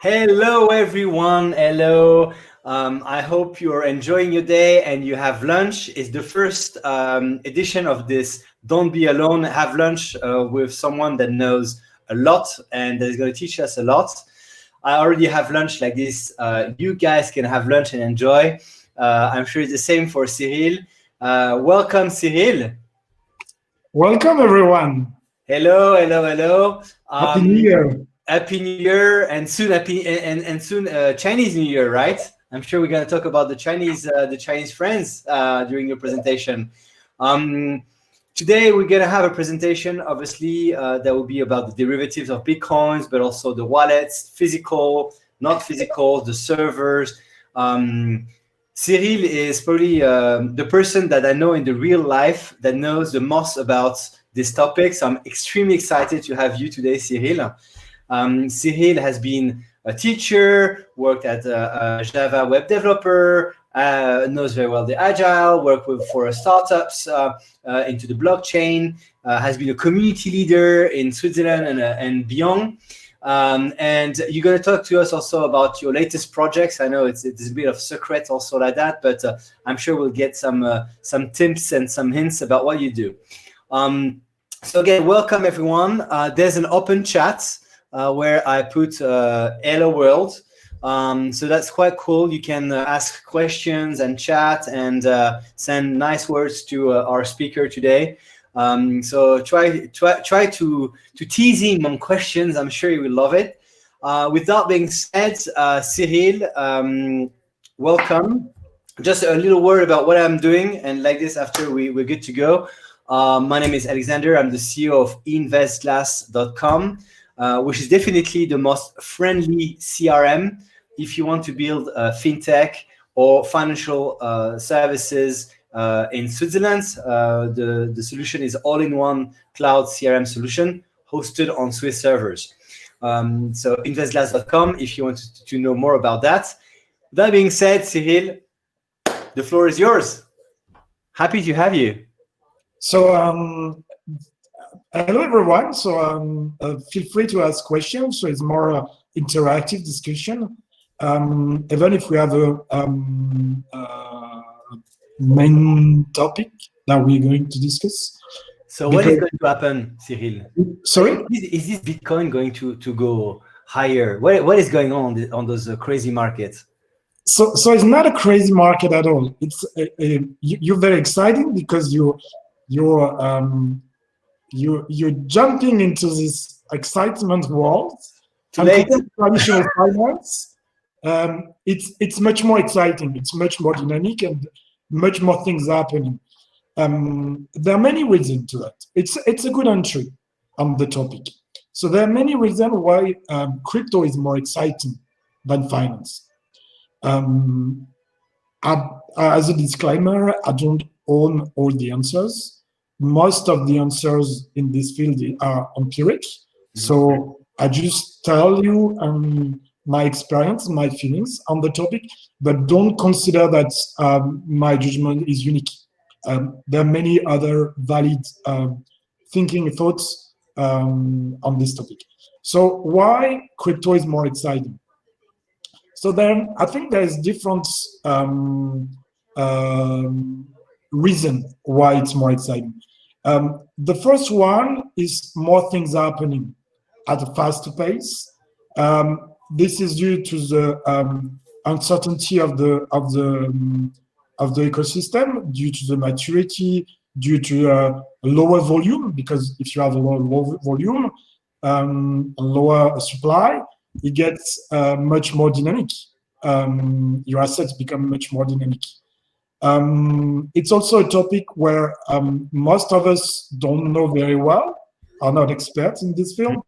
Hello, everyone. Hello. I hope you're enjoying your day and you have lunch. It's the first edition of this Don't Be Alone. Have lunch with someone that knows a lot and that is going to teach us a lot. I already have lunch like this. You guys can have lunch and enjoy. I'm sure it's the same for Cyril. Welcome, Cyril. Welcome, everyone. Hello, hello, hello. Happy New Year. Happy New Year and soon soon Chinese New Year, right? I'm sure we're going to talk about the Chinese friends during your presentation. Today we're going to have a presentation, obviously, that will be about the derivatives of Bitcoins, but also the wallets, physical, not physical, the servers. Cyril is probably the person that I know in the real life that knows the most about this topic. So I'm extremely excited to have you today, Cyril. Cyril has been a teacher, worked at a Java web developer, knows very well the Agile, worked for startups into the blockchain, has been a community leader in Switzerland and beyond. And you're going to talk to us also about your latest projects. I know it's a bit of secret also like that, but I'm sure we'll get some tips and some hints about what you do. So again, welcome everyone. There's an open chat where I put hello world. So that's quite cool. You can ask questions and chat and send nice words to our speaker today. So try to tease him on questions. I'm sure he will love it. With that being said, Cyril, welcome. Just a little word about what I'm doing, and like this, after we're good to go. My name is Alexander. I'm the CEO of InvestGlass.com. Which is definitely the most friendly CRM if you want to build a fintech or financial services in Switzerland. The solution is all-in-one cloud CRM solution hosted on Swiss servers. So investglass.com if you want to know more about that. That being said, Cyril, the floor is yours. Happy to have you. So, hello, everyone. So feel free to ask questions. So it's more interactive discussion. Even if we have a main topic that we're going to discuss. So what is going to happen, Cyril? Sorry? Is this Bitcoin going to go higher? What is going on those crazy markets? So it's not a crazy market at all. It's you're very exciting because you're jumping into this excitement world. Traditional finance, it's much more exciting. It's much more dynamic and much more things happening. There are many reasons to that. It's a good entry on the topic. So there are many reasons why crypto is more exciting than finance. As a disclaimer, I don't own all the answers. Most of the answers in this field are empiric. So I just tell you my experience, my feelings on the topic, but don't consider that my judgment is unique. There are many other valid thinking thoughts on this topic. So why crypto is more exciting? So then I think there's different reason why it's more exciting. The first one is more things happening at a faster pace. This is due to the uncertainty of the ecosystem, due to the maturity, due to a lower volume. Because if you have a lower volume, a lower supply, it gets much more dynamic. Your assets become much more dynamic. It's also a topic where most of us don't know very well, are not experts in this field.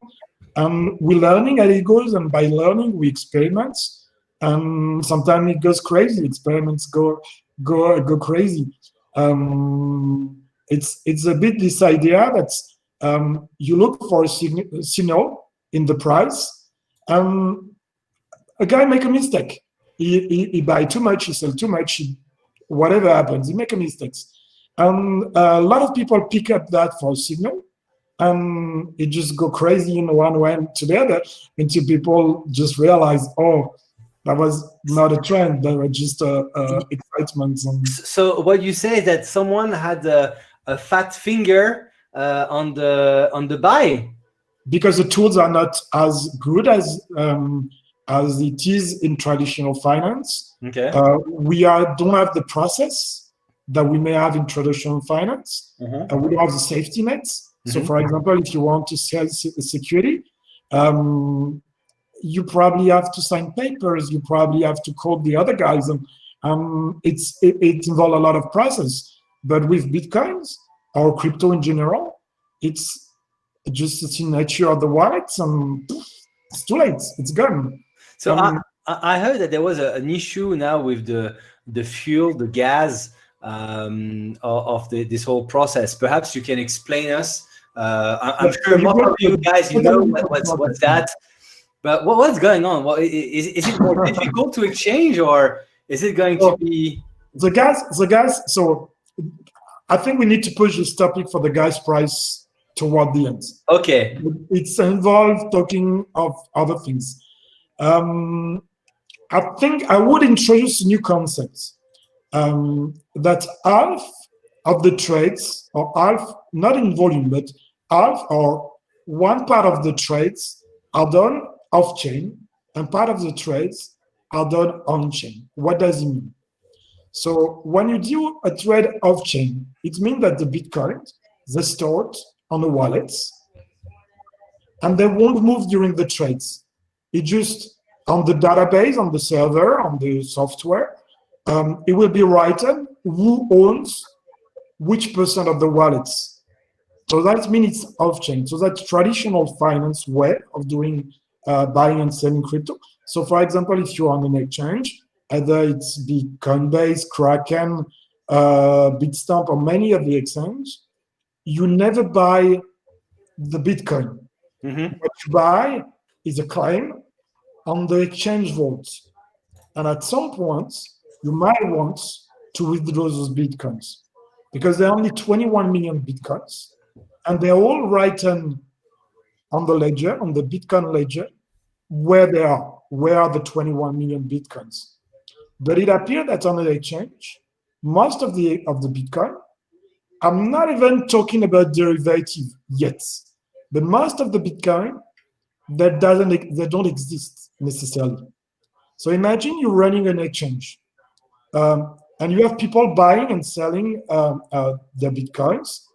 We're learning as it goes, and by learning, we experiment. Sometimes it goes crazy. Experiments go crazy. It's a bit this idea that you look for a signal in the price. A guy make a mistake. He buy too much, he sell too much. Whatever happens, he make a mistake. A lot of people pick up that for a signal. and it just go crazy in one way to the other until people just realize, oh, that was not a trend, that was just excitement. So what you say is that someone had a fat finger on the buy, because the tools are not as good as it is in traditional finance. Okay. We don't have the process that we may have in traditional finance. We don't have the safety nets. So, for example, if you want to sell security, you probably have to sign papers. You probably have to call the other guys, and it involves a lot of process. But with Bitcoins or crypto in general, it's just the signature of the wallets, and it's too late. It's gone. So I heard that there was an issue now with the fuel, the gas of this whole process. Perhaps you can explain us. I'm sure most of you guys, you know what's that. But what's going on? Is it more difficult to exchange, or is it going to be the gas? So I think we need to push this topic for the gas price toward the end. Okay. It's involved talking of other things. I think I would introduce a new concept that half of the trades, or half, not in volume, but half or one part of the trades are done off-chain, and part of the trades are done on-chain. What does it mean? So when you do a trade off-chain, it means that the Bitcoin, they're stored on the wallets, and they won't move during the trades. It just, on the database, on the server, on the software, it will be written who owns which percent of the wallets. So that means it's off-chain. So that's traditional finance way of doing buying and selling crypto. So for example, if you're on an exchange, either it's Coinbase, Kraken, Bitstamp, or many of the exchanges, you never buy the Bitcoin. What you buy is a claim on the exchange vault. And at some point, you might want to withdraw those Bitcoins, because there are only 21 million Bitcoins, and they're all written on the ledger, on the Bitcoin ledger, where they are, where are the 21 million Bitcoins. But it appears that on the exchange, most of the Bitcoin, I'm not even talking about derivative yet, but most of the Bitcoin they don't exist necessarily. So imagine you're running an exchange, and you have people buying and selling their Bitcoins.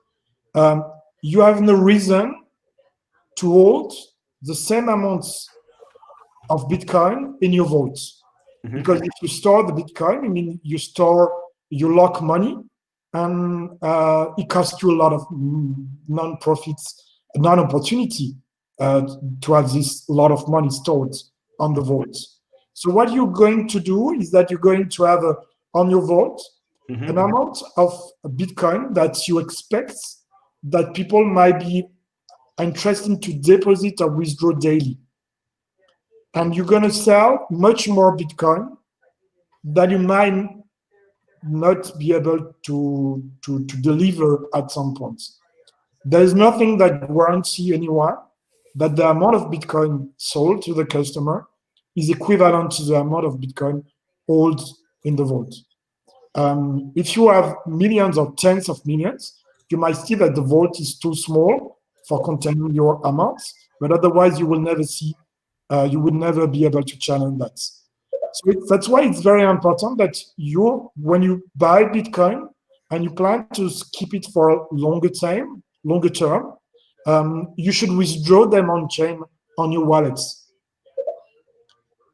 You have no reason to hold the same amounts of Bitcoin in your vault. Because if you store the Bitcoin, I mean, you lock money, and it costs you a lot of non-opportunity to have this lot of money stored on the vault. So what you're going to do is that you're going to have on your vault an amount of Bitcoin that you expect that people might be interested to deposit or withdraw daily. And you're going to sell much more Bitcoin that you might not be able to deliver at some point. There is nothing that guarantees anyone that the amount of Bitcoin sold to the customer is equivalent to the amount of Bitcoin held in the vault. If you have millions or tens of millions, you might see that the vault is too small for containing your amounts, but otherwise you will never see, you would never be able to challenge that. So that's why it's very important that when you buy Bitcoin and you plan to keep it for a longer term, you should withdraw them on chain on your wallets.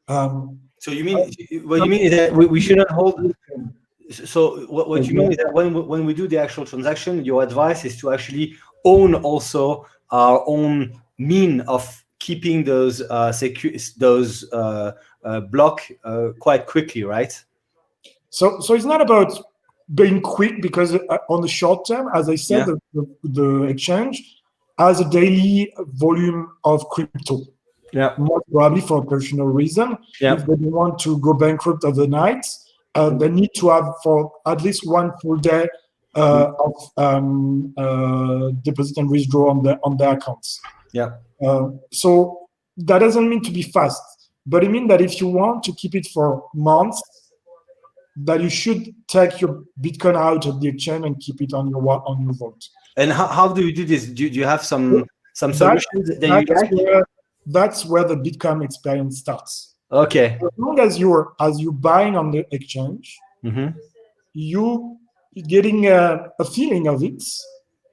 So you mean what you mean is that we shouldn't hold. So what you mean is that when we do the actual transaction, your advice is to actually own also our own mean of keeping those block quite quickly, right? So it's not about being quick, because on the short term, as I said, the exchange has a daily volume of crypto. Yeah, most probably for a personal reason. Yeah. If they want to go bankrupt overnight, they need to have for at least one full day of deposit and withdraw on their accounts. Yeah. So that doesn't mean to be fast, but it means that if you want to keep it for months, that you should take your Bitcoin out of the exchange and keep it on your vault. And how do you do this? Do you have some solutions that you like? That's where the Bitcoin experience starts. Okay. As long as you're buying on the exchange, you getting a feeling of it,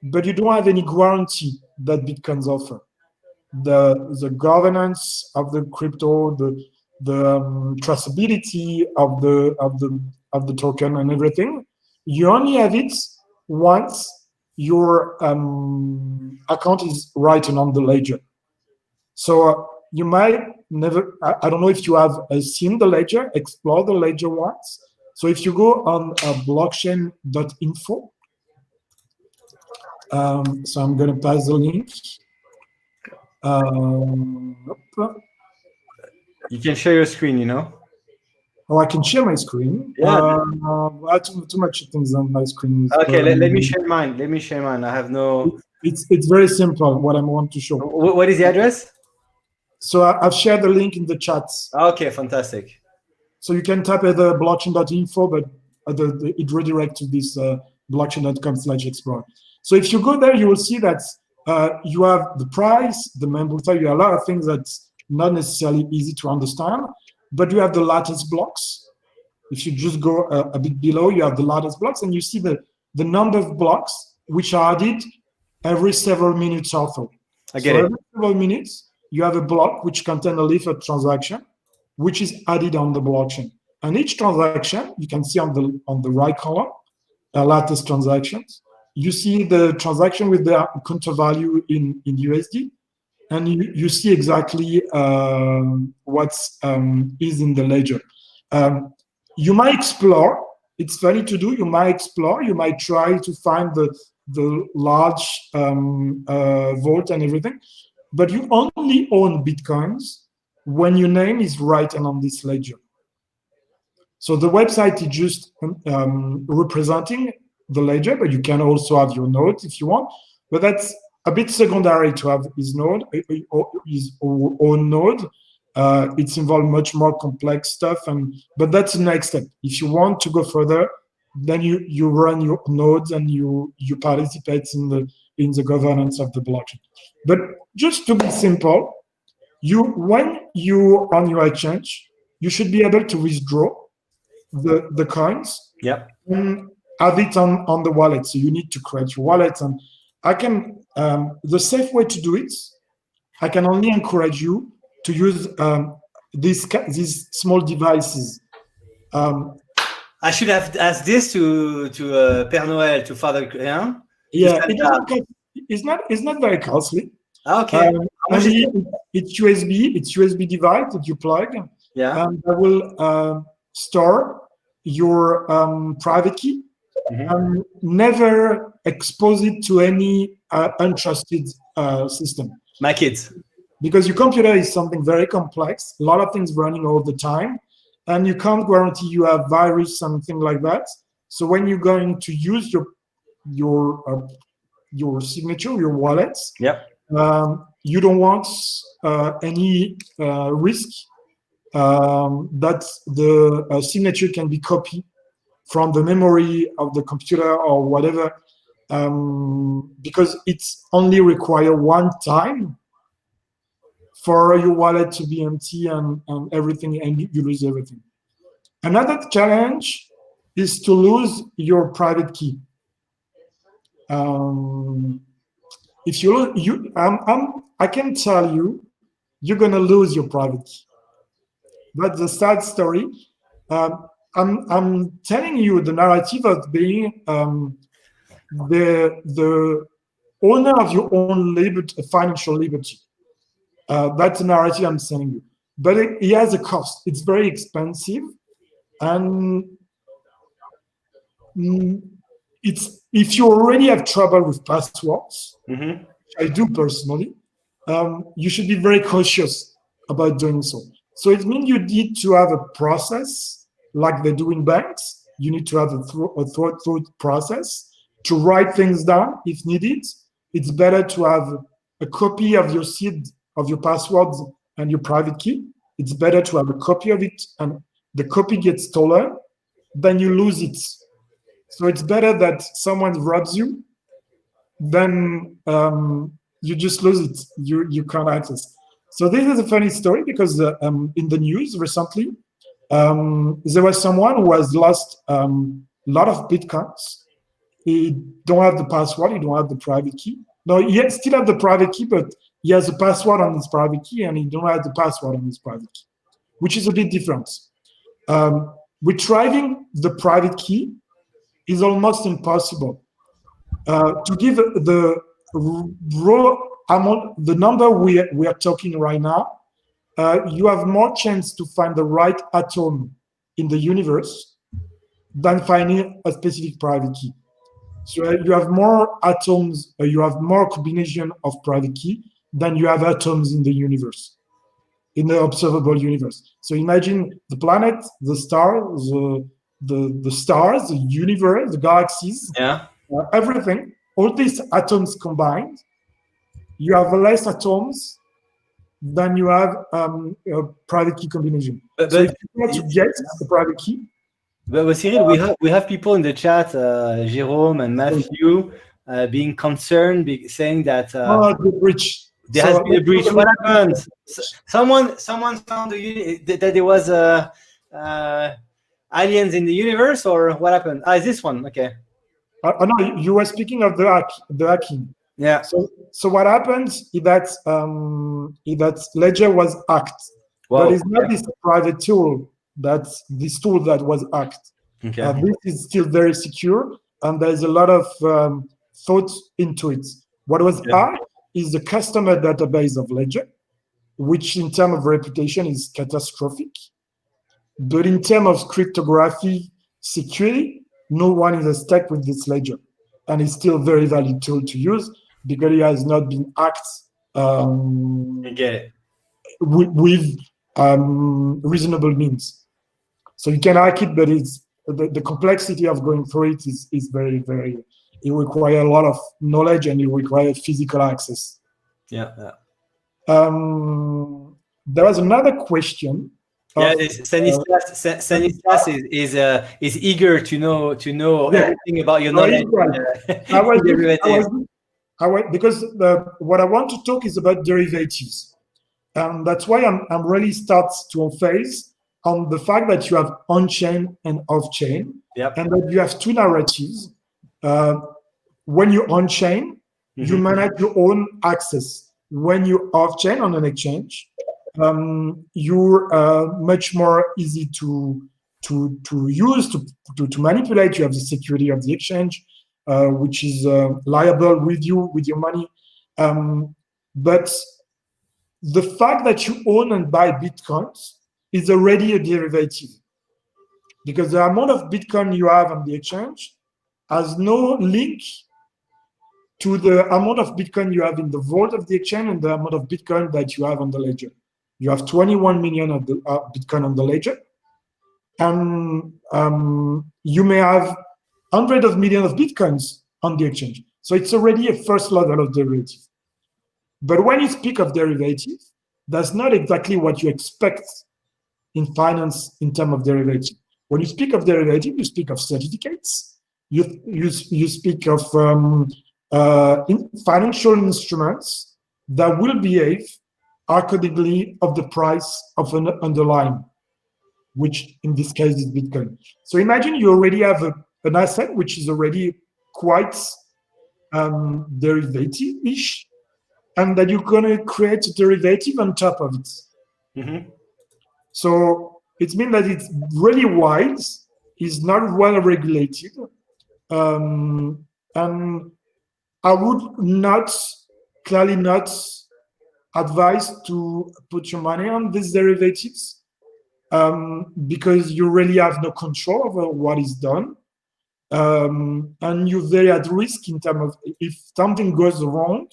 but you don't have any guarantee that Bitcoins offer. The governance of the crypto, the traceability of the token and everything, you only have it once your account is written on the ledger. So you might never, I don't know if you have seen the ledger, explore the ledger once. So if you go on blockchain.info, so I'm going to pass the link. You can share your screen, you know? Oh, I can share my screen. Yeah. Too much things on my screen. Okay, let me share mine. Let me share mine. I have no... It's very simple, what I want to show. What is the address? So I've shared the link in the chat. Okay, fantastic. So you can type at the blockchain.info, but it redirects to this blockchain.com/explore. So if you go there, you will see that you have the price, the member, you have a lot of things that's not necessarily easy to understand, but you have the lattice blocks. If you just go a bit below, you have the lattice blocks, and you see the number of blocks which are added every several minutes or so. Every several minutes, you have a block which contains a leaf of transaction, which is added on the blockchain. And each transaction, you can see on the right column, lattice transactions. You see the transaction with the counter value in USD, and you see exactly what is in the ledger. You might explore. It's funny to do. You might explore. You might try to find the large vault and everything, but you only own Bitcoins when your name is written on this ledger. So the website is just representing the ledger, but you can also have your node if you want. But that's a bit secondary to have his node, his own node. It's involved much more complex stuff, but that's the next step. If you want to go further, then you run your nodes and you participate in the governance of the blockchain. But just to be simple, when you on your exchange, you should be able to withdraw the coins. Yep. And have it on the wallet. So you need to create your wallet, and I can the safe way to do it. I can only encourage you to use these small devices. I should have asked this to Père Noël, to Father. Yeah, it's not very costly. Okay. It's USB device that you plug. Yeah. And I will store your private key. Mm-hmm. Never expose it to any untrusted system. My kids. Because your computer is something very complex, a lot of things running all the time, and you can't guarantee you have virus, something like that. So when you're going to use your signature, your wallet, yep. You don't want any risk that the signature can be copied from the memory of the computer or whatever, because it's only require one time for your wallet to be empty and everything, and you lose everything. Another challenge is to lose your private key. If I can tell you, you're gonna lose your private key. That's a sad story. I'm telling you the narrative of being the owner of your own financial liberty. That's the narrative I'm telling you. But it has a cost. It's very expensive, and if you already have trouble with passwords, mm-hmm. I do personally, you should be very cautious about doing so. So it means you need to have a process like they do in banks. You need to have a through process, to write things down if needed. It's better to have a copy of your seed, of your passwords and your private key. It's better to have a copy of it and the copy gets stolen than you lose it. So it's better that someone robs you than you just lose it. You can't access. So this is a funny story because in the news recently, there was someone who has lost a lot of bitcoins. He don't have the password. He don't have the private key. No, he still have the private key, but he has a password on his private key, and he don't have the password on his private key, which is a bit different. Retrieving the private key is almost impossible. To give the raw amount, the number we are talking right now, you have more chance to find the right atom in the universe than finding a specific private key. So you have more atoms, you have more combination of private key than you have atoms in the universe, in the observable universe. So imagine the planet, the stars, the stars, the universe, the galaxies, everything, all these atoms combined, you have less atoms than you have a private key combination. So if you want to get the private key. But Cyril, we have people in the chat, Jérôme and Matthew, being concerned, saying that the breach. There has been a breach. What happened? Someone found that there was aliens in the universe, or what happened? Is this one okay? No, you were speaking of the hacking. Yeah. So what happens is that Ledger was hacked. Wow. But it's not this private tool. That's this tool that was hacked. Okay. This is still very secure, and there's a lot of thought into it. What was hacked is the customer database of Ledger, which in terms of reputation is catastrophic. But in terms of cryptography security, no one is stuck with this Ledger. And it's still a very valid tool to use because it has not been hacked with reasonable means. So you can hack it, but it's the complexity of going through it is very, very, it requires a lot of knowledge and it requires physical access. Yeah. There was another question. Stanislas is eager to know everything about your knowledge. Because what I want to talk is about derivatives, and that's why I'm really start to emphasize on the fact that you have on-chain and off-chain, and that you have two narratives. When you're on-chain, you manage your own access. When you're off-chain on an exchange, you're much more easy to use, to manipulate. You have the security of the exchange, which is liable with your money. But the fact that you own and buy Bitcoins is already a derivative, because the amount of Bitcoin you have on the exchange has no link to the amount of Bitcoin you have in the vault of the exchange and the amount of Bitcoin that you have on the ledger. You have 21 million of the Bitcoin on the ledger, and you may have hundreds of millions of Bitcoins on the exchange. So it's already a first level of derivative. But when you speak of derivative, that's not exactly what you expect in finance in terms of derivative. When you speak of derivative, you speak of certificates. You speak of financial instruments that will behave accordingly of the price of an underlying, which in this case is Bitcoin. So imagine you already have an asset which is already quite derivative-ish, and that you're going to create a derivative on top of it. Mm-hmm. So it means that it's really wide, is not well regulated, and I would clearly not advise to put your money on these derivatives, because you really have no control over what is done, and you're very at risk in terms of if something goes wrong,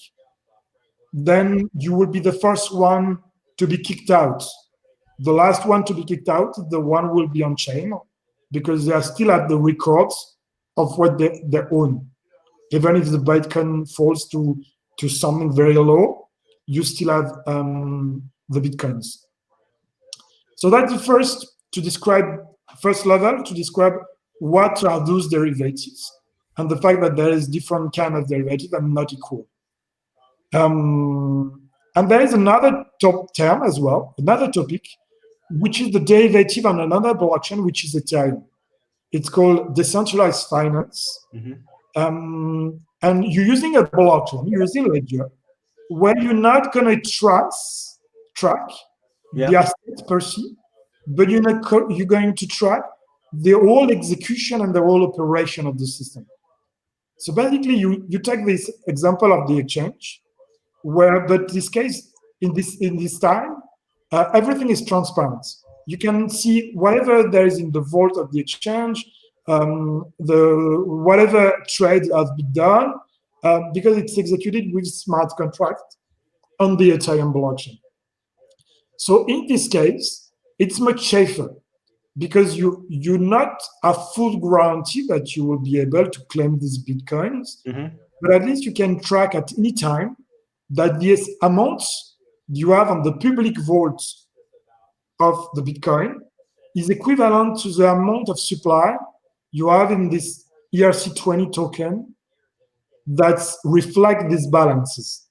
then you will be the first one to be kicked out. The last one to be kicked out, the one will be on chain, because they are still at the records of what they own. Even if the Bitcoin falls to something very low, you still have the Bitcoins. So that's the first level to describe what are those derivatives and the fact that there is different kind of derivative and not equal. And there is another top term as well, another topic, which is the derivative on another blockchain, which is Ethereum. It's called decentralized finance. And you're using a blockchain, you're using ledger, where you're not going to track the asset per se, but you're going to track the whole execution and the whole operation of the system. So basically, you take this example of the exchange, but this case, in this time, everything is transparent. You can see whatever there is in the vault of the exchange, whatever trade has been done, because it's executed with smart contract on the Ethereum blockchain. So in this case, it's much safer because you not a full guarantee that you will be able to claim these Bitcoins, but at least you can track at any time that the amounts you have on the public vault of the Bitcoin is equivalent to the amount of supply you have in this ERC20 token that reflect these balances.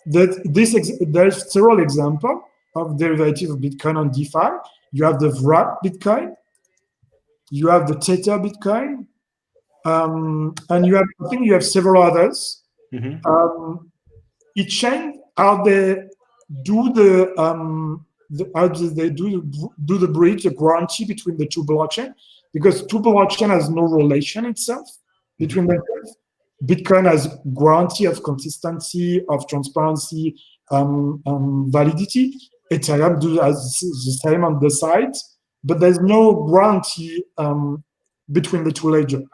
There's several examples of derivative of Bitcoin on DeFi. You have the wrap Bitcoin, you have the Tether Bitcoin, and I think you have several others. Each chain, how they do the bridge, the guarantee between the two blockchains, because two blockchain has no relation itself between them. Bitcoin has guarantee of consistency, of transparency, validity. Ethereum has the same on the side, but there's no guarantee between the two ledgers.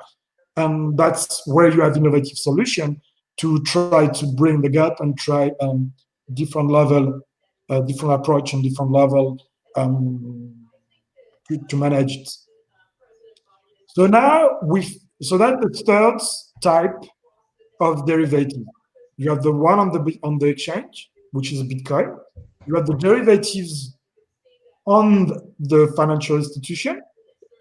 And that's where you have innovative solution to try to bring the gap and try different level, different approach and different level to manage it. So now so that's the third type of derivative. You have the one on the exchange, which is Bitcoin. You have the derivatives on the financial institution,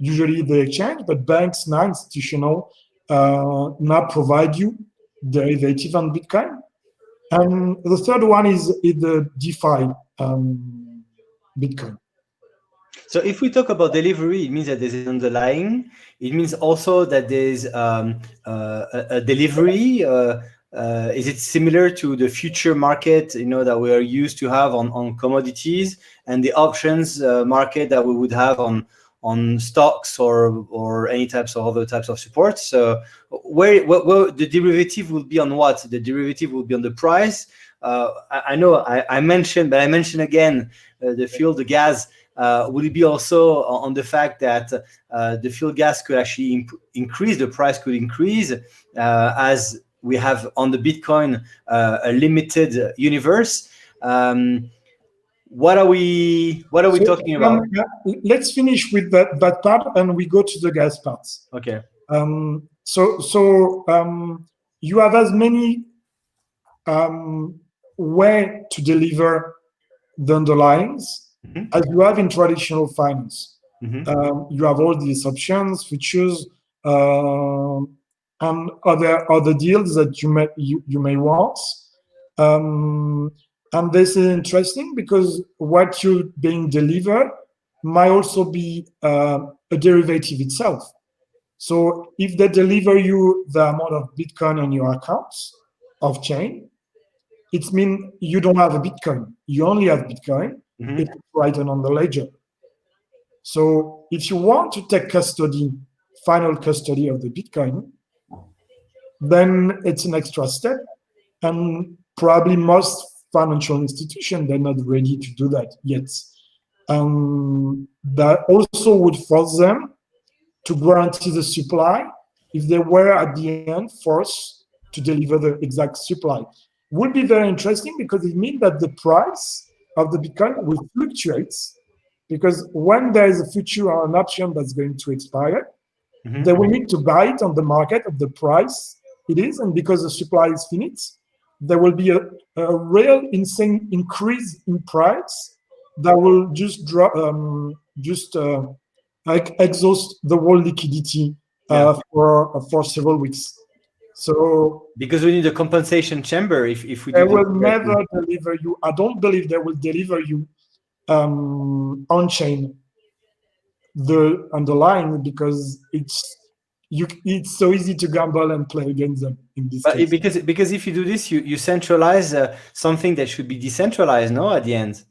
usually the exchange, but banks now institutional now provide you derivative on Bitcoin. And the third one is the DeFi Bitcoin. So if we talk about delivery, it means that there's an underlying. It means also that there's a delivery. Is it similar to the future market, that we are used to have on commodities, and the options market that we would have on stocks or any types of other types of support? So where the derivative will be on what? The derivative will be on the price. I know I mentioned, but I mention again the fuel, the gas. Would it be also on the fact that the fuel gas could actually increase, the price could increase as we have on the Bitcoin a limited universe? What are we talking about? Let's finish with that part and we go to the gas parts. Okay. So you have as many way to deliver the underlyings as you have in traditional finance. You have all these options, features, and other deals that you may want. And this is interesting because what you're being delivered might also be a derivative itself. So if they deliver you the amount of Bitcoin on your accounts of chain, it means you don't have a Bitcoin. You only have Bitcoin. It's written on the ledger. So if you want to take final custody of the Bitcoin, then it's an extra step. And probably most financial institutions, they're not ready to do that yet. That also would force them to guarantee the supply if they were at the end forced to deliver the exact supply. Would be very interesting because it means that the price of the Bitcoin will fluctuate, because when there is a future or an option that's going to expire, They will need to buy it on the market at the price it is, and because the supply is finite, there will be a real insane increase in price that will just drop, like exhaust the whole liquidity for several weeks. So because we need a compensation chamber if we do they will never deliver you. I don't believe they will deliver you on chain the underlying, because it's so easy to gamble and play against them in this case. Because if you do this, you centralize something that should be decentralized. No, at the end.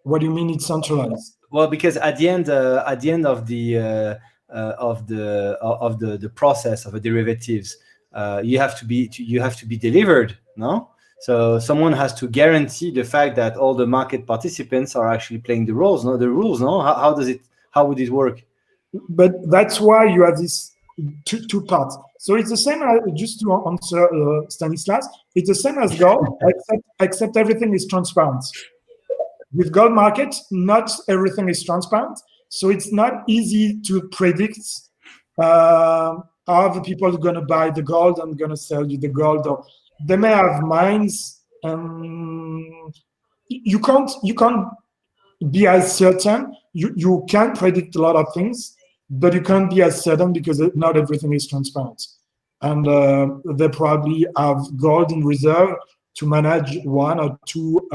What do you mean it's centralized? Well, because at the end of the process of a derivatives, you have to be delivered. No. So someone has to guarantee the fact that all the market participants are actually playing the rules. No, how would it work? But that's why you have these two parts. So it's the same as, just to answer Stanislas, it's the same as gold, except everything is transparent. With gold market, not everything is transparent. So it's not easy to predict how the people are going to buy the gold and going to sell you the gold. Or they may have mines. You can't be as certain. You can predict a lot of things, but you can't be as certain because not everything is transparent. And they probably have gold in reserve to manage 1 or 2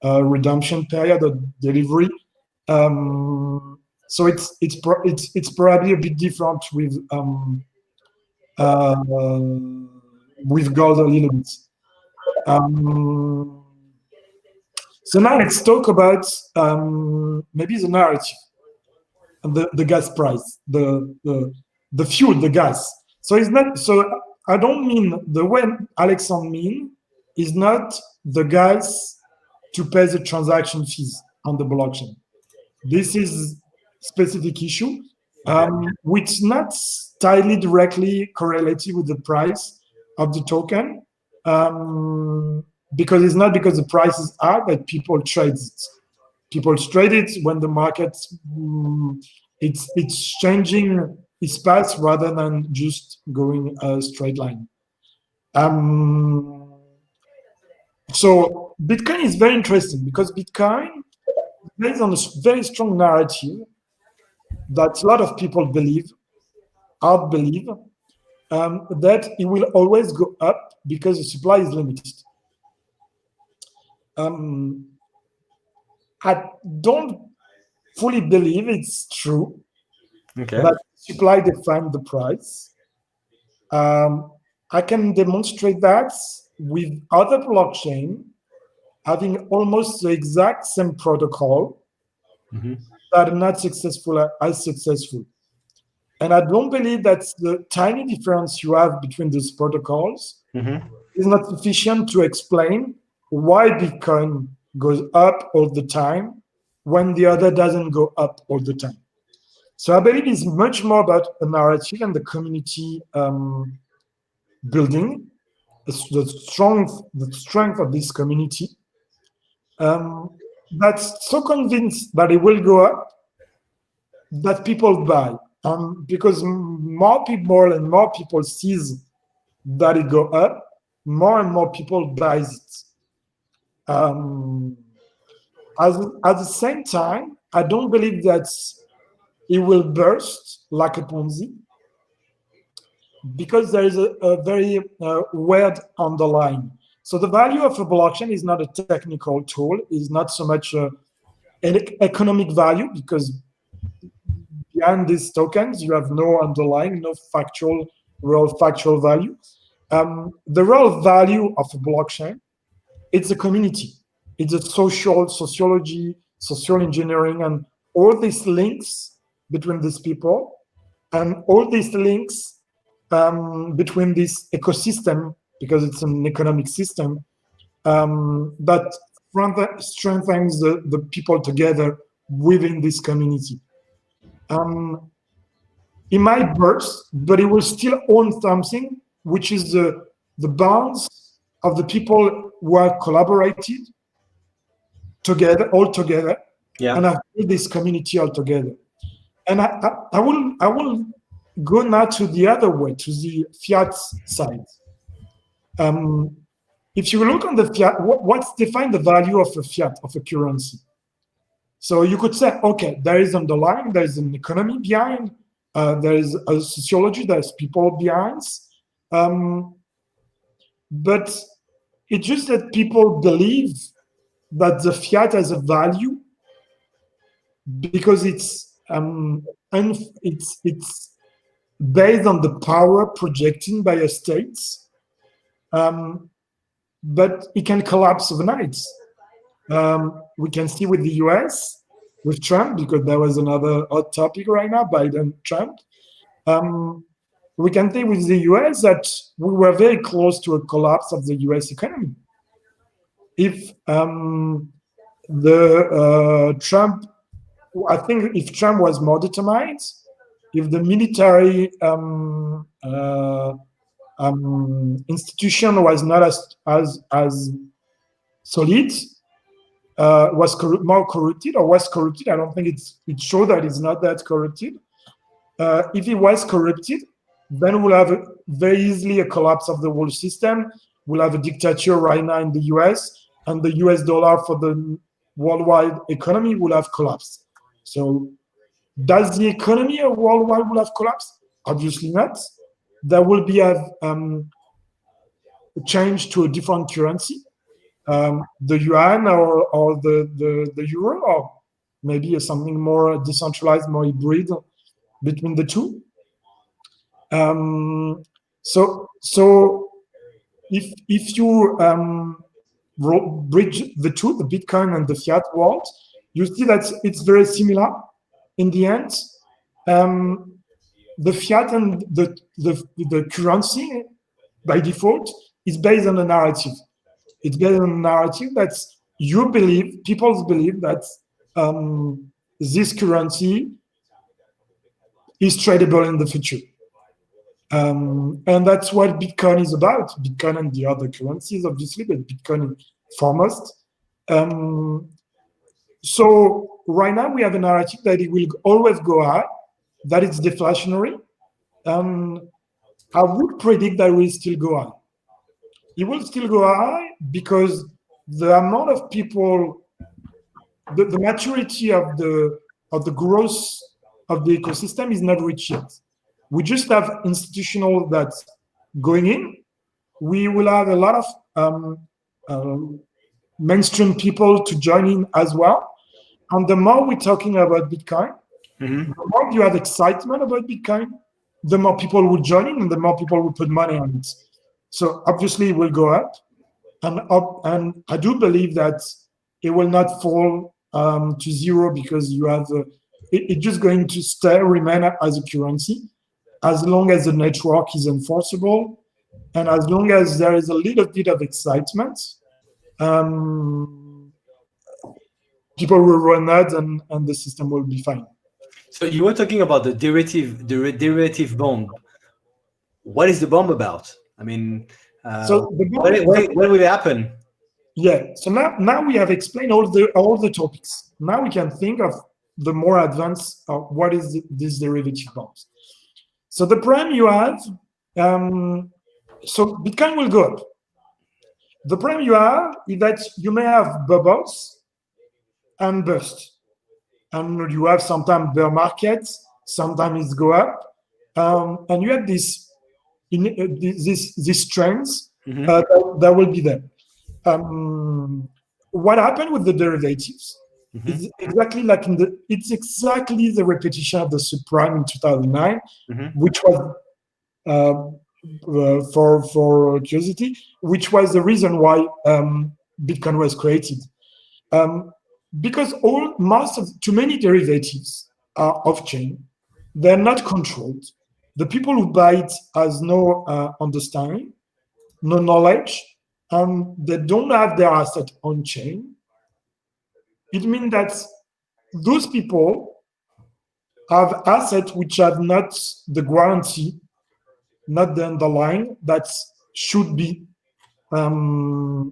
redemption period of delivery. So it's probably a bit different with gold a little bit. So now let's talk about maybe the narrative, the gas price, the fuel, the gas. So it's not. So I don't mean the way Alexandre mean is not the gas to pay the transaction fees on the blockchain. This is specific issue, which not tightly directly correlated with the price of the token. Because it's not because the prices are, but people trade it. People trade it when the market it's changing its path rather than just going a straight line. So Bitcoin is very interesting because Bitcoin is based on a very strong narrative that a lot of people believe, that it will always go up because the supply is limited. I don't fully believe it's true. Okay. That supply defines the price. I can demonstrate that with other blockchain having almost the exact same protocol that are not as successful. And I don't believe that the tiny difference you have between these protocols is not sufficient to explain why Bitcoin goes up all the time when the other doesn't go up all the time. So I believe it's much more about a narrative and the community building, the strength of this community. That's so convinced that it will go up that people buy. Because more and more people sees that it go up, more and more people buys it. At the same time, I don't believe that it will burst like a Ponzi, because there is a very weird underlying. So the value of a blockchain is not a technical tool, is not so much an economic value, because behind these tokens, you have no underlying, no real factual value. The real value of a blockchain, it's a community. It's a sociology, social engineering, and all these links between these people, and all these links between this ecosystem, because it's an economic system, that strengthens the people together within this community. It might burst, but it will still own something, which is the bonds of the people who are collaborated all together, and have built this community all together. And I will go now to the other way, to the fiat side. If you look on the fiat, what's define the value of a fiat, of a currency? So you could say, okay, there is underlying, there is an economy behind, there is a sociology, there's people behind. But it's just that people believe that the fiat has a value because it's based on the power projected by a state, but it can collapse overnight. We can see with the US, with Trump, because there was another hot topic right now, Biden, Trump. We can say with the US that we were very close to a collapse of the US economy. If Trump, I think if Trump was more determined, if the military institution was not as solid, was more corrupted or was corrupted. I don't think it showed that it's not that corrupted. If it was corrupted, then we'll have very easily a collapse of the whole system. We'll have a dictator right now in the US, and the US dollar for the worldwide economy will have collapsed. So does the economy worldwide will have collapsed? Obviously not. There will be a change to a different currency, the yuan or the euro, or maybe something more decentralized, more hybrid between the two. So if you bridge the two, the Bitcoin and the fiat world, you see that it's very similar. In the end, the fiat and the currency by default is based on a narrative. It's based on a narrative that people believe that this currency is tradable in the future. And that's what Bitcoin is about. Bitcoin and the other currencies, obviously, but Bitcoin foremost. So right now we have a narrative that it will always go high, that it's deflationary. I would predict that it will still go high. It will still go high because the amount of people, the maturity of the growth of the ecosystem is not reached yet. We just have institutional that's going in. We will have a lot of mainstream people to join in as well. And the more we're talking about Bitcoin, the more you have excitement about Bitcoin, the more people will join in and the more people will put money on it. So obviously it will go up, and I do believe that it will not fall to zero because you have it's just going to remain as a currency as long as the network is enforceable and as long as there is a little bit of excitement. People will run that and the system will be fine. So you were talking about the derivative bomb. What is the bomb about? I mean, so what will happen? Yeah. So now we have explained all the topics. Now we can think of the more advanced what is this derivative bombs. So the problem you have, so Bitcoin will go up. The problem you have is that you may have bubbles and burst, and you have sometimes bear markets, sometimes it go up, and you have these trends that will be there. What happened with the derivatives is exactly like it's exactly the repetition of the subprime in 2009, which was for curiosity, which was the reason why Bitcoin was created. Because too many derivatives are off-chain, they're not controlled. The people who buy it has no understanding, no knowledge, and they don't have their asset on chain. It means that those people have assets which have not the guarantee, not the underlying that should be for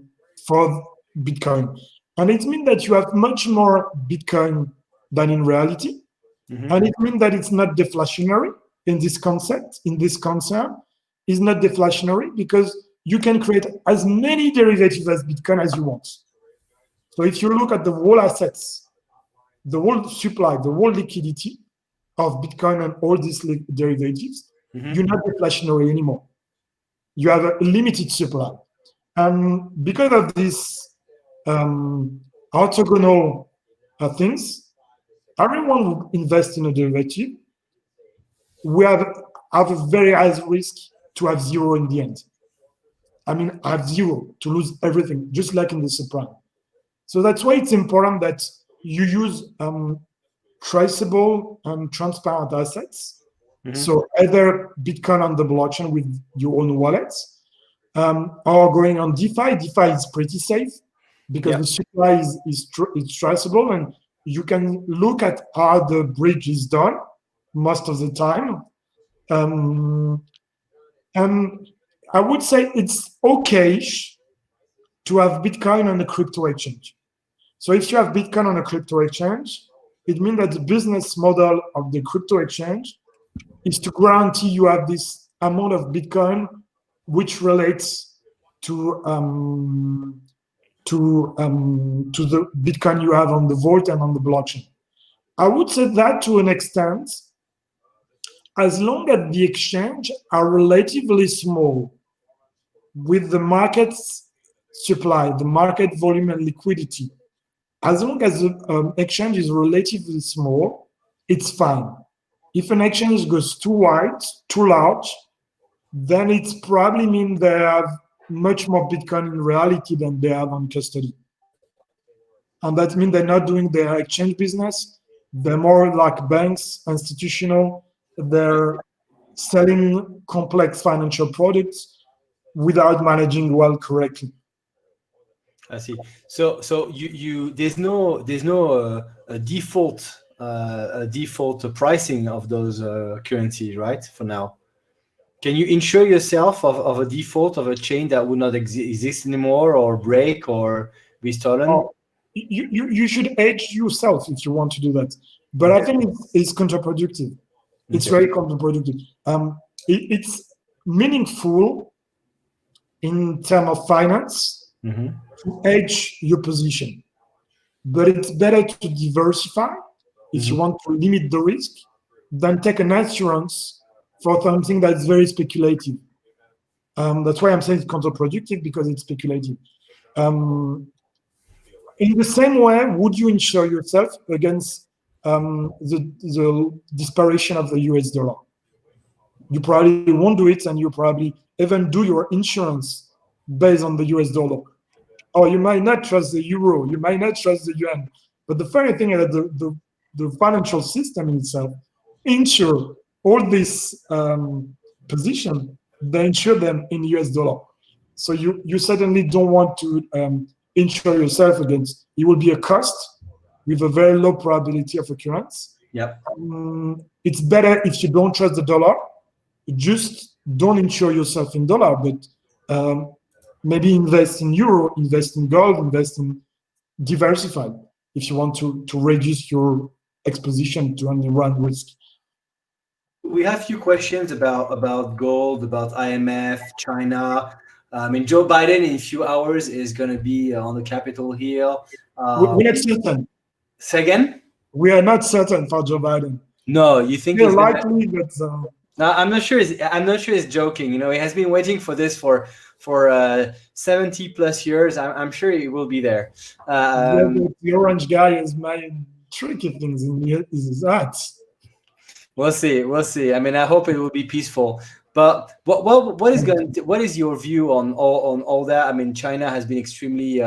Bitcoin. And it means that you have much more Bitcoin than in reality. And it means that it's not deflationary. in this concept, in this concern, is not deflationary because you can create as many derivatives as Bitcoin as you want. So if you look at the whole assets, the whole supply, the whole liquidity of Bitcoin and all these derivatives, you're not deflationary anymore. You have a limited supply. And because of this orthogonal things, everyone who invests in a derivative, we have a very high risk to have zero in the end. I mean, have zero, to lose everything, just like in the subprime. So that's why it's important that you use traceable and transparent assets. So either Bitcoin on the blockchain with your own wallets, or going on DeFi. DeFi is pretty safe because the supply is traceable, and you can look at how the bridge is done most of the time. And I would say it's okay to have Bitcoin on a crypto exchange. So if you have Bitcoin on a crypto exchange, it means that the business model of the crypto exchange is to guarantee you have this amount of Bitcoin which relates to the Bitcoin you have on the vault and on the blockchain. I would say that to an extent, as long as the exchange are relatively small with the market's supply, the market volume and liquidity, as long as the exchange is relatively small, it's fine. If an exchange goes too wide, too large, then it's probably means they have much more Bitcoin in reality than they have on custody. And that means they're not doing their exchange business. They're more like banks, institutional. They're selling complex financial products without managing well correctly. I see. So you there's no a default pricing of those currencies, right? For now, can you insure yourself of a default of a chain that would not exist anymore, or break, or be stolen? You should hedge yourself if you want to do that, but I think it's counterproductive. It's very counterproductive. It's meaningful in terms of finance to hedge your position, but it's better to diversify if you want to limit the risk than take an assurance for something that's very speculative. That's why I'm saying it's counterproductive, because it's speculative. In the same way, would you insure yourself against the disparation of the US dollar? You probably won't do it, and you probably even do your insurance based on the US dollar. Or you might not trust the euro, you might not trust the yuan. But the funny thing is that the financial system in itself insure all these positions, they insure them in US dollar. So you certainly don't want to insure yourself against. It will be a cost with a very low probability of occurrence. It's better if you don't trust the dollar, just don't insure yourself in dollar, but maybe invest in euro, invest in gold, invest in diversified if you want to reduce your exposition to any run risk. We have a few questions about gold, about IMF, China. I mean, Joe Biden in a few hours is going to be on the Capitol Hill. We're not certain. Say again? We are not certain for Joe Biden. No, you think he's likely, but no, I'm not sure. I'm not sure he's joking. You know, he has been waiting for this for 70 plus years. I'm sure he will be there. The orange guy is making tricky things in his ads. We'll see. We'll see. I mean, I hope it will be peaceful. But what is your view on all that? I mean, China has been extremely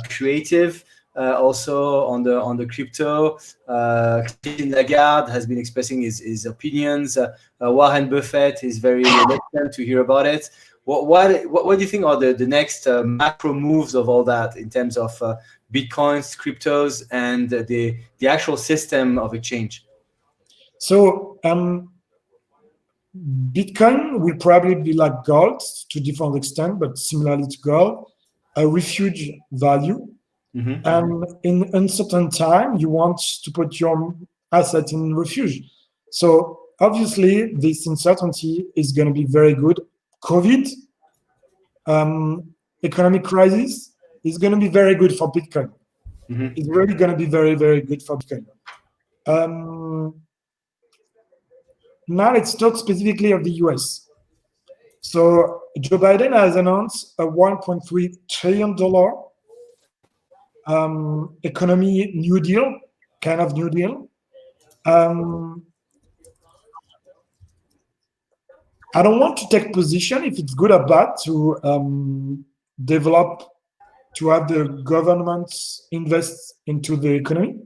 creative. Also on the crypto, Christine Lagarde has been expressing his opinions. Warren Buffett is very reluctant to hear about it. What do you think are the next macro moves of all that in terms of Bitcoins, cryptos, and the actual system of exchange? So Bitcoin will probably be like gold to different extent, but similarly to gold, a refuge value. And in uncertain time, you want to put your asset in refuge. So obviously, this uncertainty is going to be very good. COVID, economic crisis is going to be very good for Bitcoin. Mm-hmm. It's really going to be very, very good for Bitcoin. Now let's talk specifically of the US. So Joe Biden has announced a $1.3 trillion economy new deal, kind of new deal. I don't want to take position if it's good or bad to develop, to have the governments invest into the economy.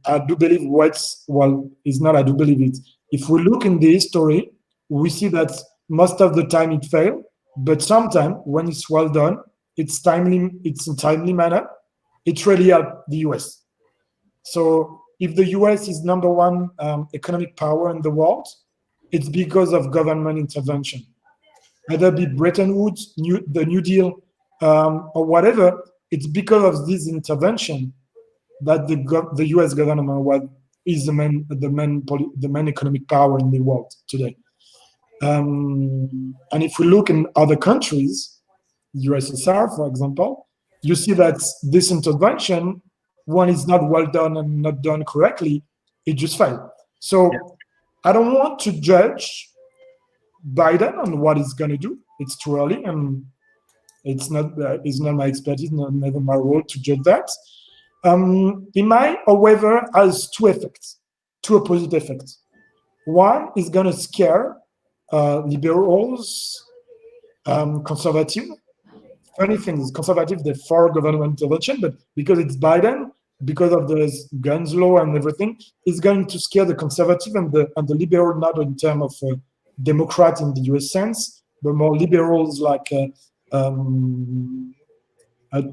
I do believe it's not, I do believe it. If we look in the history, we see that most of the time it failed, but sometimes when it's well done, it's in timely manner, it really helped the US. So if the US is number one economic power in the world, it's because of government intervention. Whether it be Bretton Woods, the New Deal, or whatever, it's because of this intervention that the U.S. government is the main economic power in the world today. And if we look in other countries, USSR, for example, you see that this intervention, when it's not well done and not done correctly, it just failed. So I don't want to judge Biden on what he's going to do. It's too early, and it's not my expertise, never my role to judge that. It might, however, has two opposite effects. One is going to scare liberals, conservative. Funny thing is, conservative, they're for government intervention, but because it's Biden, because of the guns law and everything, it's going to scare the conservative and the liberal, not in terms of Democrat in the US sense, but more liberals like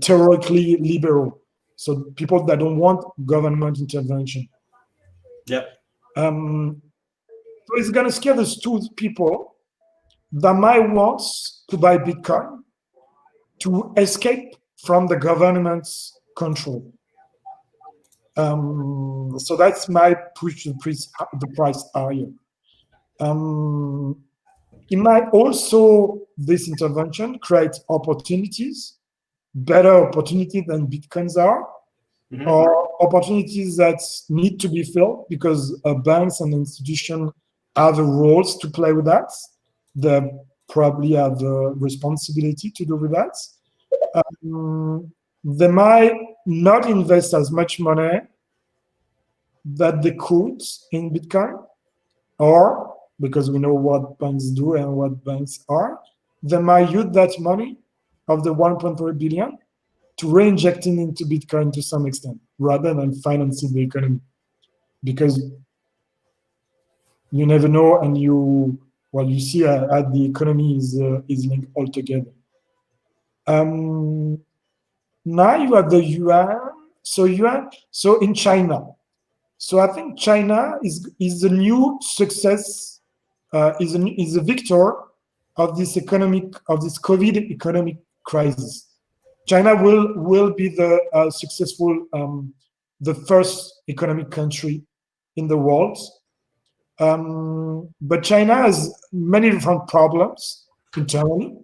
theoretically liberal. So people that don't want government intervention. Yeah. So it's going to scare those two people that might want to buy Bitcoin to escape from the government's control. So that's my push the price higher. It might also, this intervention, create opportunities, better opportunities than Bitcoins are, or opportunities that need to be filled because banks and institutions have roles to play with that. They probably have the responsibility to do with that. They might not invest as much money that they could in Bitcoin, or because we know what banks do and what banks are, they might use that money of the 1.3 billion to re-injecting into Bitcoin to some extent, rather than financing the economy. Because you never know, and you see how the economy is linked all together. Now you have the yuan. So in China. So I think China is the new success, is a victor of this COVID economic crisis. China will be the successful, the first economic country in the world. But China has many different problems internally.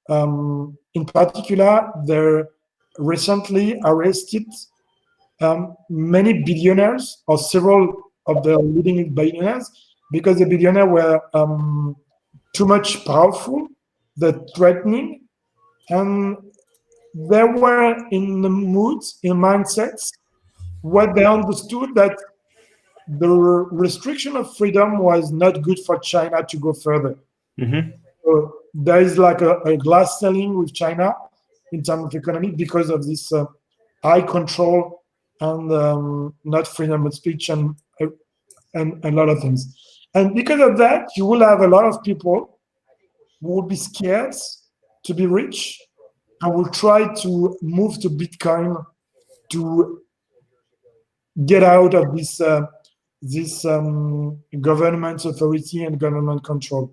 In particular, they recently arrested many billionaires, or several of the leading billionaires, because the billionaires were too much powerful, they're threatening, and they were in the moods, in mindsets, where they understood that the restriction of freedom was not good for China to go further. So there is like a glass ceiling with China in terms of economy because of this high control and not freedom of speech and a lot of things. And because of that, you will have a lot of people who will be scared to be rich and will try to move to Bitcoin to get out of this government authority and government control.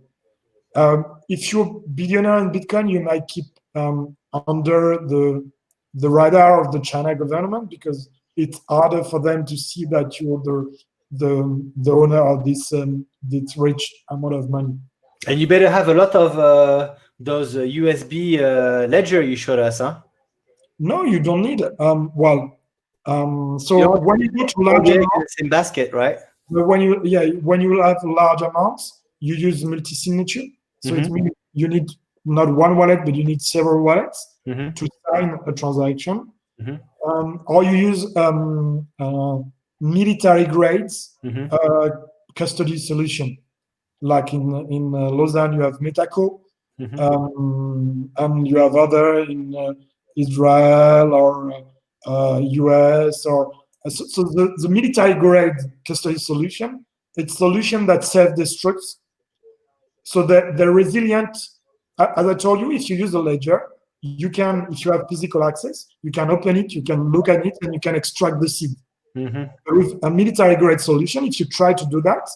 If you're a billionaire in Bitcoin, you might keep under the radar of the China government because it's harder for them to see that you're the owner of this rich amount of money. And you better have a lot of those USB ledger you showed us, huh? No, you don't need. So You when you go to all large the eggs in amounts, the same basket, right? when you have large amounts, you use multi-signature. So it means you need not one wallet, but you need several wallets to sign a transaction. Or you use military grades custody solution. Like in Lausanne, you have Metaco, and you have other in Israel or US or so the military grade custody solution. It's solution that self-destructs, so that they're resilient. As I told you, if you use a ledger, you can, if you have physical access, you can open it, you can look at it, and you can extract the seed. With a military grade solution, if you try to do that,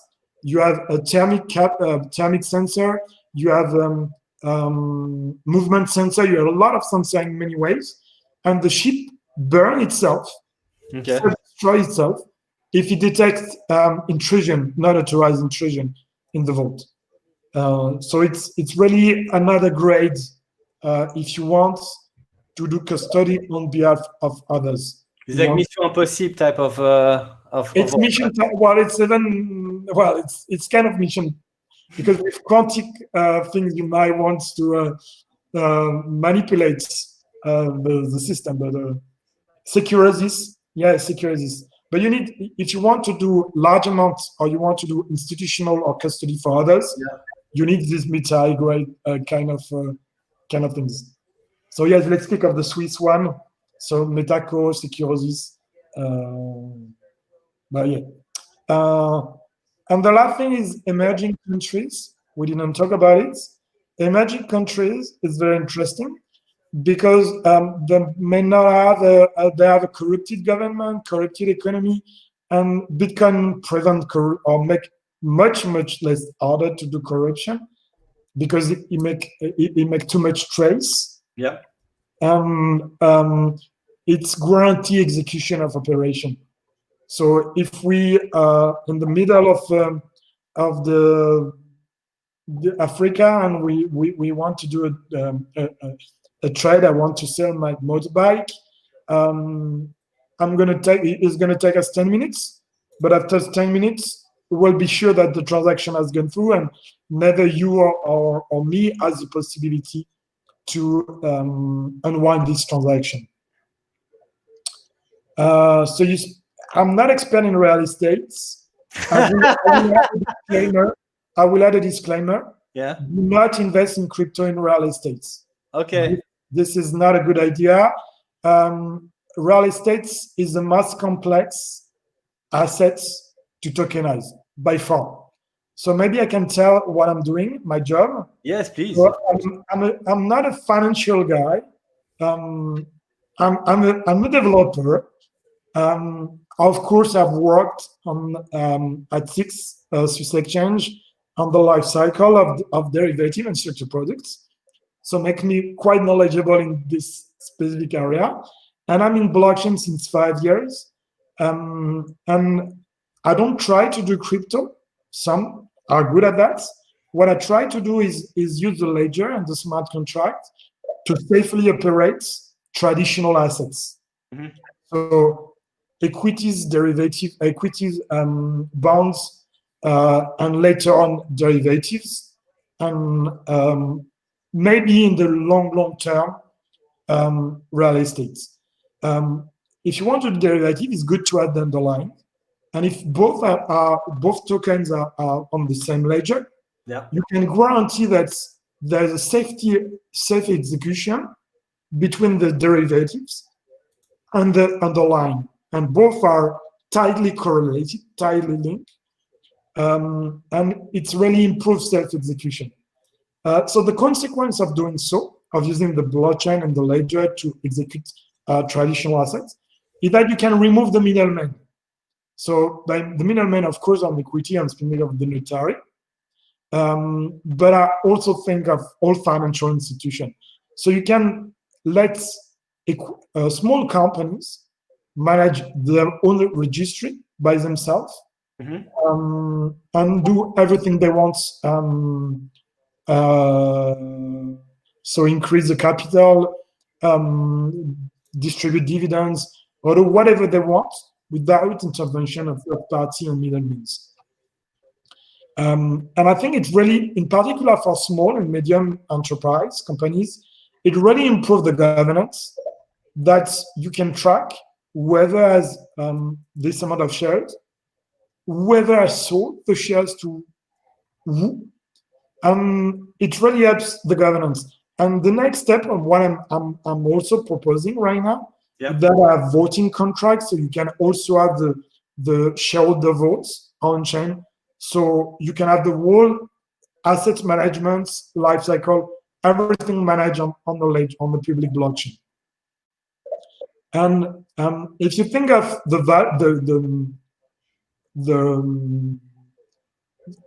you have a thermic sensor, you have movement sensor, you have a lot of sensor in many ways, and the chip burn itself, self-destroy itself, if it detects intrusion, not authorized intrusion in the vault. So it's really another grade if you want to do custody on behalf of others. It's like Mission Impossible type of it's mission. Well, it's kind of mission, because with quantic things you might want to manipulate the system, but secure this, secure this. But you need, if you want to do large amounts or you want to do institutional or custody for others, you need this military grade kind of things. So yes, let's speak of the Swiss one. So Metaco, Securosys. And the last thing is emerging countries. We didn't talk about it. Emerging countries is very interesting because they may not have they have a corrupted government, corrupted economy, and Bitcoin prevent or make much less harder to do corruption because it make too much trace. It's guarantee execution of operation. So if we in the middle of the Africa and we want to do a trade, I want to sell my motorbike. It's gonna take us 10 minutes, but after 10 minutes, we will be sure that the transaction has gone through, and neither you or me has the possibility to unwind this transaction. I'm not expert in real estate. I will add a disclaimer. Do not invest in crypto in real estate. Okay. This is not a good idea. Real estate is the most complex assets to tokenize by far. So maybe I can tell what I'm doing, my job. Yes, please. So I'm not a financial guy. I'm a developer. Of course, I've worked on at 6 Swiss exchange on the life cycle of derivative and structured products. So make me quite knowledgeable in this specific area. And I'm in blockchain since 5 years. And I don't try to do crypto. Some are good at that. What I try to do is use the ledger and the smart contract to safely operate traditional assets. So equities, bonds, and later on derivatives, and maybe in the long term, real estate. If you want to do derivative, it's good to add the underlying. And if both tokens are on the same ledger, you can guarantee that there's a safe execution between the derivatives and the underlying, and both are tightly correlated, tightly linked, and it's really improved self-execution. So the consequence of doing so, of using the blockchain and the ledger to execute traditional assets, is that you can remove the middleman. So the middleman, of course, on equity and spending of the notary, but I also think of all financial institutions. So you can let small companies manage their own registry by themselves, and do everything they want. So increase the capital, distribute dividends, or do whatever they want without intervention of third party and middlemen. And I think it's really, in particular for small and medium enterprise companies, it really improved the governance that you can track whether has this amount of shares, whether I sold the shares to who. It really helps the governance. And the next step of what I'm also proposing right now, that are voting contracts, so you can also have the shareholder votes on chain. So you can have the whole asset management life cycle, everything managed on the public blockchain. And if you think of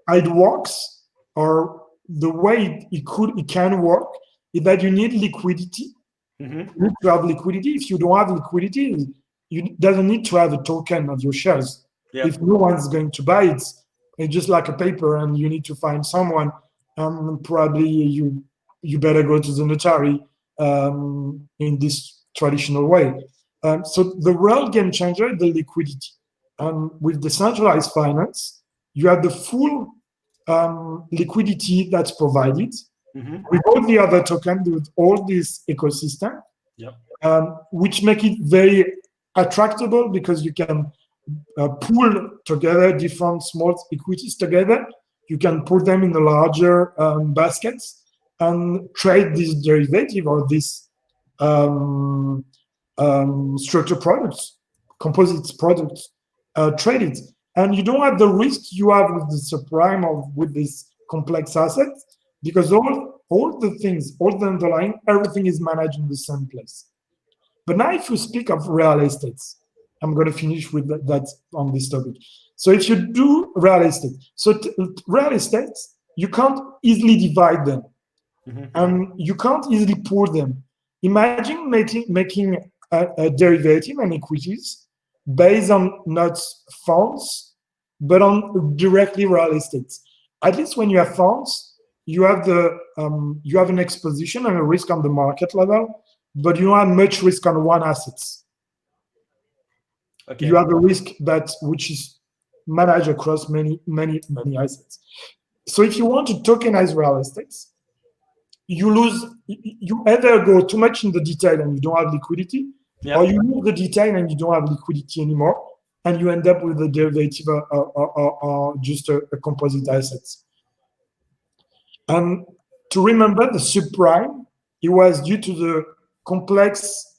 how it works, or the way it can work, is that you need liquidity. You need to have liquidity. If you don't have liquidity, you doesn't need to have a token of your shares. If no one's going to buy it, it's just like a paper, and you need to find someone. Probably you better go to the notary in this traditional way. So the real game changer is the liquidity. And with decentralized finance, you have the full liquidity that's provided with all the other tokens, with all this ecosystem, which make it very attractable, because you can pool together different small equities together. You can put them in the larger baskets and trade this derivative or this structured products, composites products, trade it. And you don't have the risk you have with the subprime or with this complex asset, because all the things, all the underlying, everything is managed in the same place. But now if you speak of real estate, I'm going to finish with that on this topic. So if you do real estate, real estate, you can't easily divide them, and you can't easily pool them. Imagine making a derivative and equities based on not funds, but on directly real estate. At least when you have funds, you have an exposition and a risk on the market level, but you don't have much risk on one asset. You have a risk which is managed across many assets. So if you want to tokenize real estate, you either go too much in the detail and you don't have liquidity, or you lose the detail and you don't have liquidity anymore, and you end up with a derivative or just a composite assets. And to remember, the subprime, it was due to the complex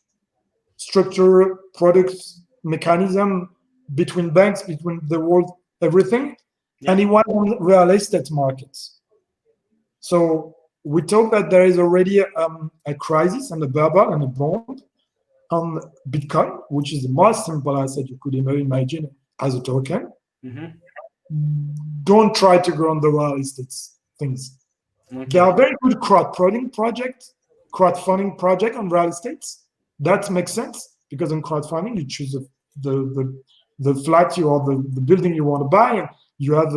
structure products mechanism between banks, between the world, everything, and it was on real estate markets. So we talk that there is already a crisis and a bubble and a bond on Bitcoin, which is the most simple asset you could ever imagine as a token. Don't try to go on the real estate things. There are very good crowdfunding project on real estate. That makes sense, because in crowdfunding you choose the flat or the building you want to buy, and you have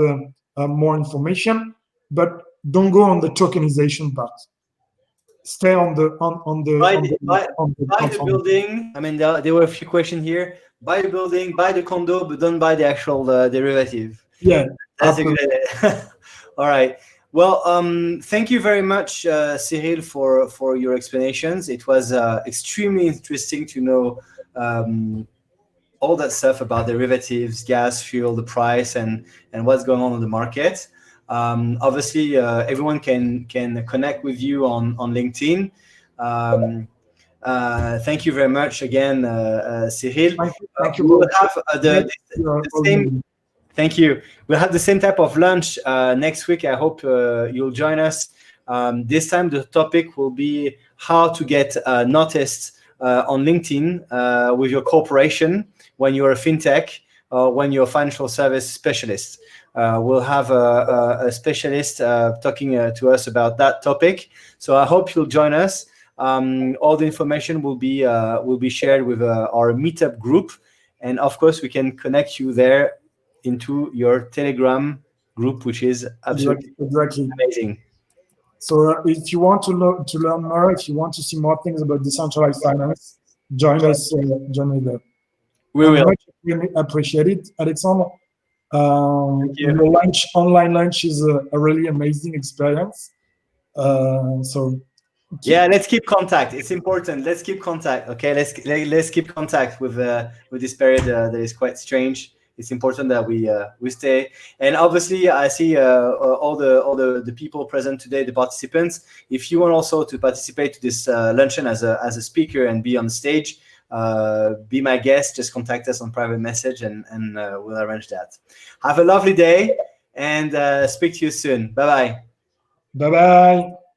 more information. But don't go on the tokenization part. Stay on the building. I mean, there were a few questions here. Buy the building, buy the condo, but don't buy the actual derivative. Yeah, that's a good idea. All right. Well, thank you very much, Cyril, for your explanations. It was extremely interesting to know all that stuff about derivatives, gas, fuel, the price, and what's going on in the market. Obviously, everyone can connect with you on LinkedIn. Thank you very much again, Cyril. Thank you. We'll have the same. Thank you. We'll have the same type of lunch next week. I hope you'll join us. This time the topic will be how to get noticed on LinkedIn with your corporation when you're a fintech or when you're a financial service specialist. We'll have a specialist talking to us about that topic. So I hope you'll join us. All the information will be shared with our meetup group, and of course we can connect you there into your Telegram group, which is absolutely exactly. amazing. So if you want to learn more, if you want to see more things about decentralized finance, join us. Join me there. We will. Much really appreciate it, Alexandre. Thank you. Your online lunch is a really amazing experience. Yeah, let's keep contact. It's important. Let's keep contact. Okay, let's keep contact with this period that is quite strange. It's important that we stay. And obviously, I see all the people present today, the participants. If you want also to participate to this luncheon as a speaker and be on stage, be my guest. Just contact us on private message, and we'll arrange that. Have a lovely day, and speak to you soon. Bye bye. Bye bye.